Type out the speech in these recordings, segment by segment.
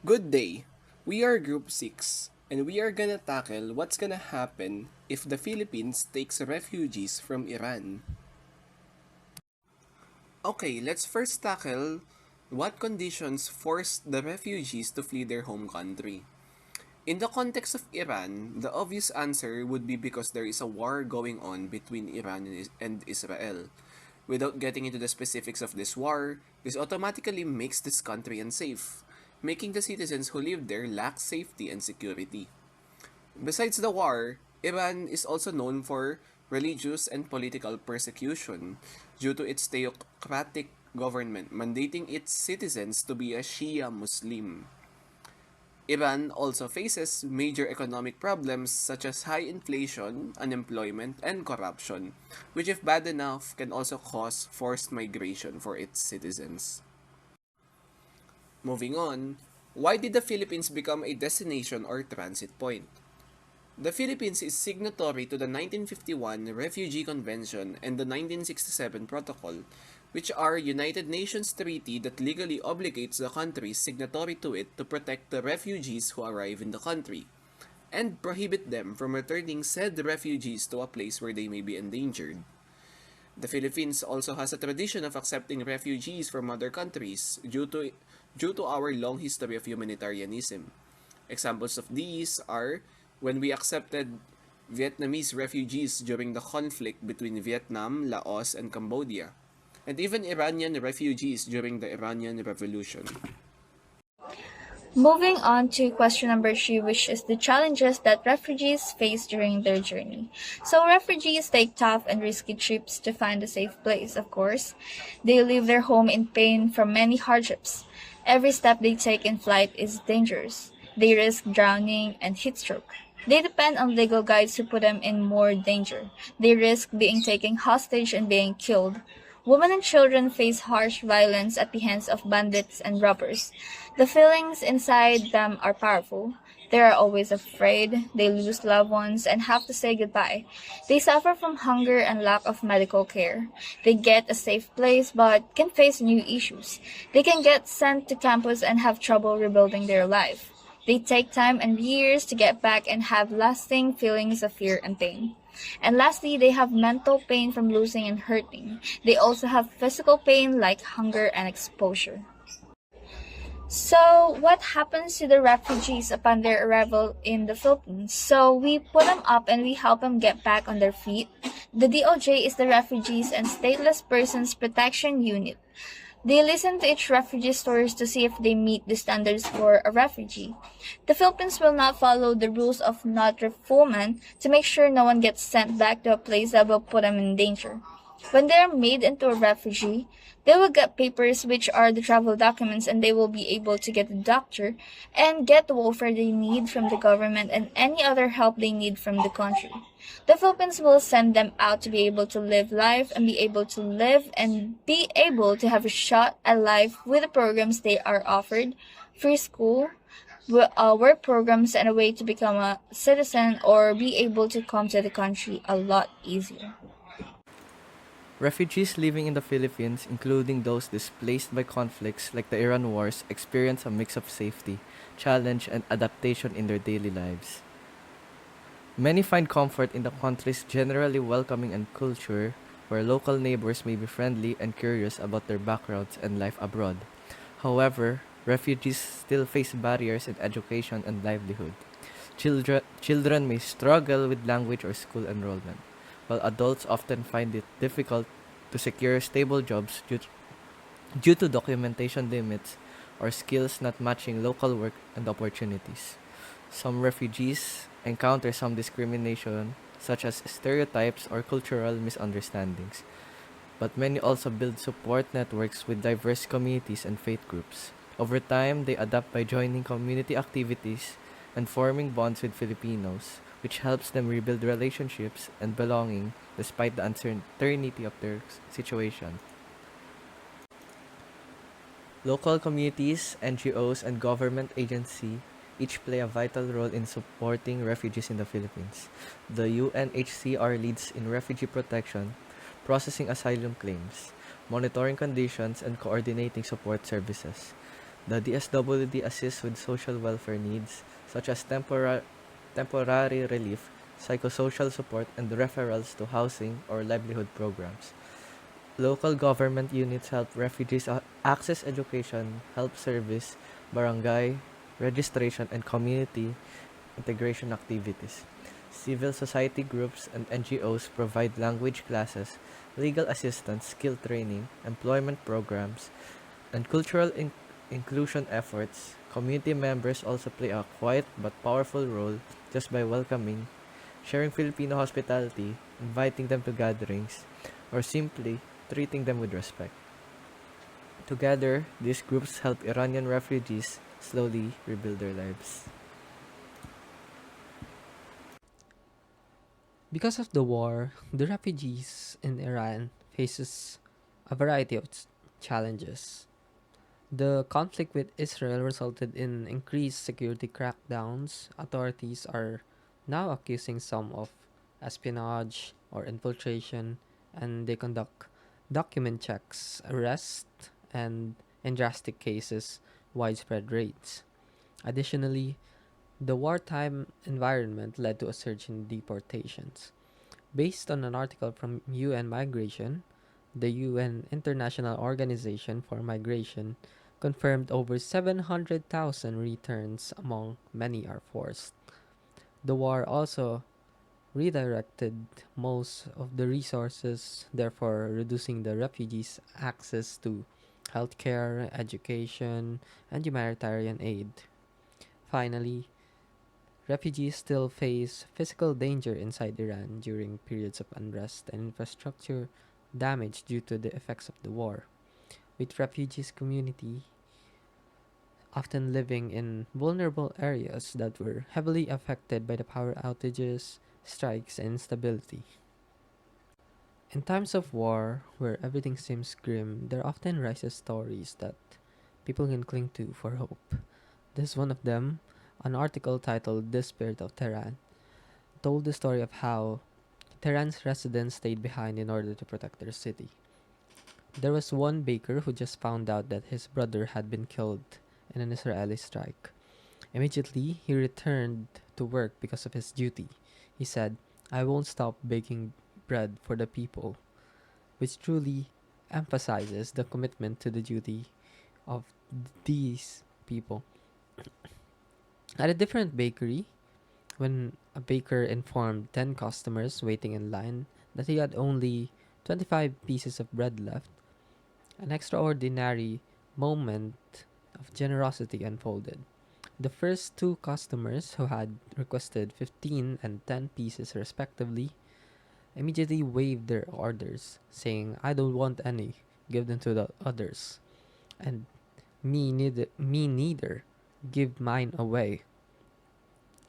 Good day. We are Group 6, and we are gonna tackle what's gonna happen if the Philippines takes refugees from Iran. Okay, let's first tackle what conditions forced the refugees to flee their home country. In the context of Iran, the obvious answer would be because there is a war going on between Iran and Israel. Without getting into the specifics of this war, this automatically makes this country unsafe, making the citizens who live there lack safety and security. Besides the war, Iran is also known for religious and political persecution due to its theocratic government mandating its citizens to be a Shia Muslim. Iran also faces major economic problems such as high inflation, unemployment, and corruption, which, if bad enough, can also cause forced migration for its citizens. Moving on, why did the Philippines become a destination or transit point? The Philippines is signatory to the 1951 Refugee Convention and the 1967 Protocol, which are United Nations treaty that legally obligates the countries signatory to it to protect the refugees who arrive in the country, and prohibit them from returning said refugees to a place where they may be endangered. The Philippines also has a tradition of accepting refugees from other countries due to our long history of humanitarianism. Examples of these are when we accepted Vietnamese refugees during the conflict between Vietnam, Laos, and Cambodia, and even Iranian refugees during the Iranian Revolution. Moving on to question number 3, which is the challenges that refugees face during their journey. So, refugees take tough and risky trips to find a safe place, of course. They leave their home in pain from many hardships. Every step they take in flight is dangerous. They risk drowning and heat stroke. They depend on legal guides who put them in more danger. They risk being taken hostage and being killed. Women and children face harsh violence at the hands of bandits and robbers. The feelings inside them are powerful. They are always afraid, they lose loved ones, and have to say goodbye. They suffer from hunger and lack of medical care. They get a safe place but can face new issues. They can get sent to campus and have trouble rebuilding their life. They take time and years to get back and have lasting feelings of fear and pain. And lastly, they have mental pain from losing and hurting. They also have physical pain like hunger and exposure. So, what happens to the refugees upon their arrival in the Philippines? So, we put them up and we help them get back on their feet. The DOJ is the Refugees and Stateless Persons Protection Unit. They listen to each refugee stories to see if they meet the standards for a refugee. The Philippines will not follow the rules of non-refoulement to make sure no one gets sent back to a place that will put them in danger. When they are made into a refugee, they will get papers which are the travel documents, and they will be able to get a doctor and get the welfare they need from the government and any other help they need from the country. The Philippines will send them out to be able to live life and be able to live and be able to have a shot at life with the programs they are offered, free school, work programs, and a way to become a citizen or be able to come to the country a lot easier. Refugees living in the Philippines, including those displaced by conflicts like the Iran wars, experience a mix of safety, challenge, and adaptation in their daily lives. Many find comfort in the country's generally welcoming and culture, where local neighbors may be friendly and curious about their backgrounds and life abroad. However, refugees still face barriers in education and livelihood. Children may struggle with language or school enrollment, while adults often find it difficult to secure stable jobs due to documentation limits or skills not matching local work and opportunities. Some refugees encounter some discrimination, such as stereotypes or cultural misunderstandings, but many also build support networks with diverse communities and faith groups. Over time, they adapt by joining community activities and forming bonds with Filipinos, which helps them rebuild relationships and belonging despite the uncertainty of their situation. Local communities, NGOs, and government agencies each play a vital role in supporting refugees in the Philippines. The UNHCR leads in refugee protection, processing asylum claims, monitoring conditions, and coordinating support services. The DSWD assists with social welfare needs such as temporary relief, psychosocial support, and referrals to housing or livelihood programs. Local government units help refugees access education, health service, barangay registration, and community integration activities. Civil society groups and NGOs provide language classes, legal assistance, skill training, employment programs, and cultural inclusion efforts. Community members also play a quiet but powerful role just by welcoming, sharing Filipino hospitality, inviting them to gatherings, or simply treating them with respect. Together, these groups help Iranian refugees slowly rebuild their lives. Because of the war, the refugees in Iran faces a variety of challenges. The conflict with Israel resulted in increased security crackdowns. Authorities are now accusing some of espionage or infiltration, and they conduct document checks, arrest, and in drastic cases, widespread raids. Additionally, the wartime environment led to a surge in deportations. Based on an article from UN Migration, the UN International Organization for Migration confirmed over 700,000 returns, among many are forced. The war also redirected most of the resources, therefore reducing the refugees' access to healthcare, education, and humanitarian aid. Finally, refugees still face physical danger inside Iran during periods of unrest and infrastructure damage due to the effects of the war, with refugees community often living in vulnerable areas that were heavily affected by the power outages, strikes, and instability. In times of war, where everything seems grim, there often rises stories that people can cling to for hope. This is one of them. An article titled "The Spirit of Tehran" told the story of how Tehran's residents stayed behind in order to protect their city. There was one baker who just found out that his brother had been killed in an Israeli strike. Immediately, he returned to work because of his duty. He said, "I won't stop baking bread for the people," which truly emphasizes the commitment to the duty of these people. At a different bakery, when a baker informed 10 customers waiting in line that he had only 25 pieces of bread left, an extraordinary moment of generosity unfolded. The first two customers, who had requested 15 and 10 pieces respectively, immediately waived their orders, saying, "I don't want any, give them to the others." And me neither, give mine away.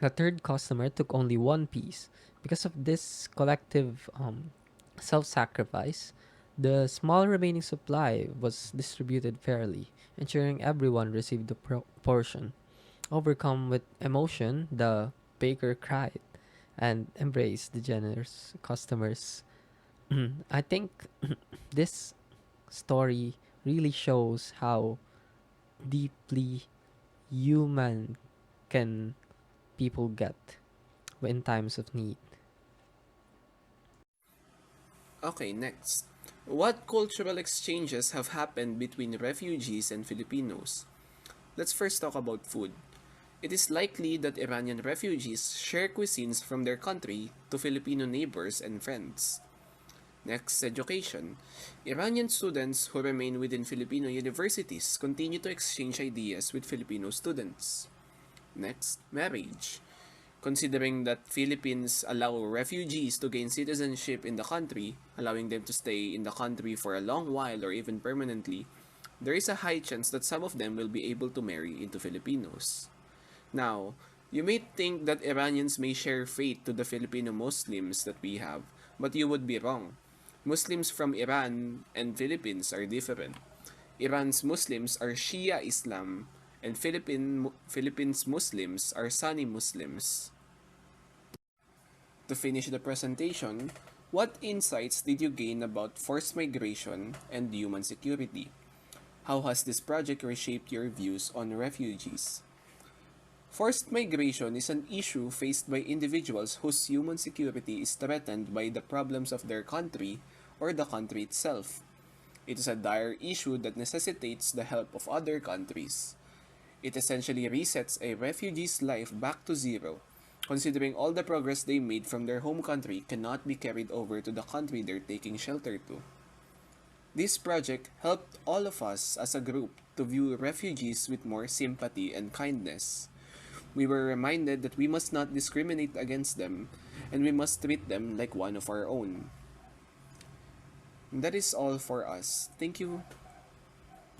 The third customer took only one piece. Because of this collective self sacrifice, the small remaining supply was distributed fairly, ensuring everyone received a portion. Overcome with emotion, the baker cried and embraced the generous customers. I think this story really shows how deeply human can people get in times of need. Okay, next. What cultural exchanges have happened between refugees and Filipinos? Let's first talk about food. It is likely that Iranian refugees share cuisines from their country to Filipino neighbors and friends. Next, education. Iranian students who remain within Filipino universities continue to exchange ideas with Filipino students. Next, marriage. Considering that Philippines allow refugees to gain citizenship in the country, allowing them to stay in the country for a long while or even permanently, there is a high chance that some of them will be able to marry into Filipinos. Now, you may think that Iranians may share fate to the Filipino Muslims that we have, but you would be wrong. Muslims from Iran and Philippines are different. Iran's Muslims are Shia Islam, and Philippines Muslims are Sunni Muslims. To finish the presentation, what insights did you gain about forced migration and human security? How has this project reshaped your views on refugees? Forced migration is an issue faced by individuals whose human security is threatened by the problems of their country or the country itself. It is a dire issue that necessitates the help of other countries. It essentially resets a refugee's life back to zero, considering all the progress they made from their home country cannot be carried over to the country they're taking shelter to. This project helped all of us as a group to view refugees with more sympathy and kindness. We were reminded that we must not discriminate against them and we must treat them like one of our own. That is all for us. Thank you.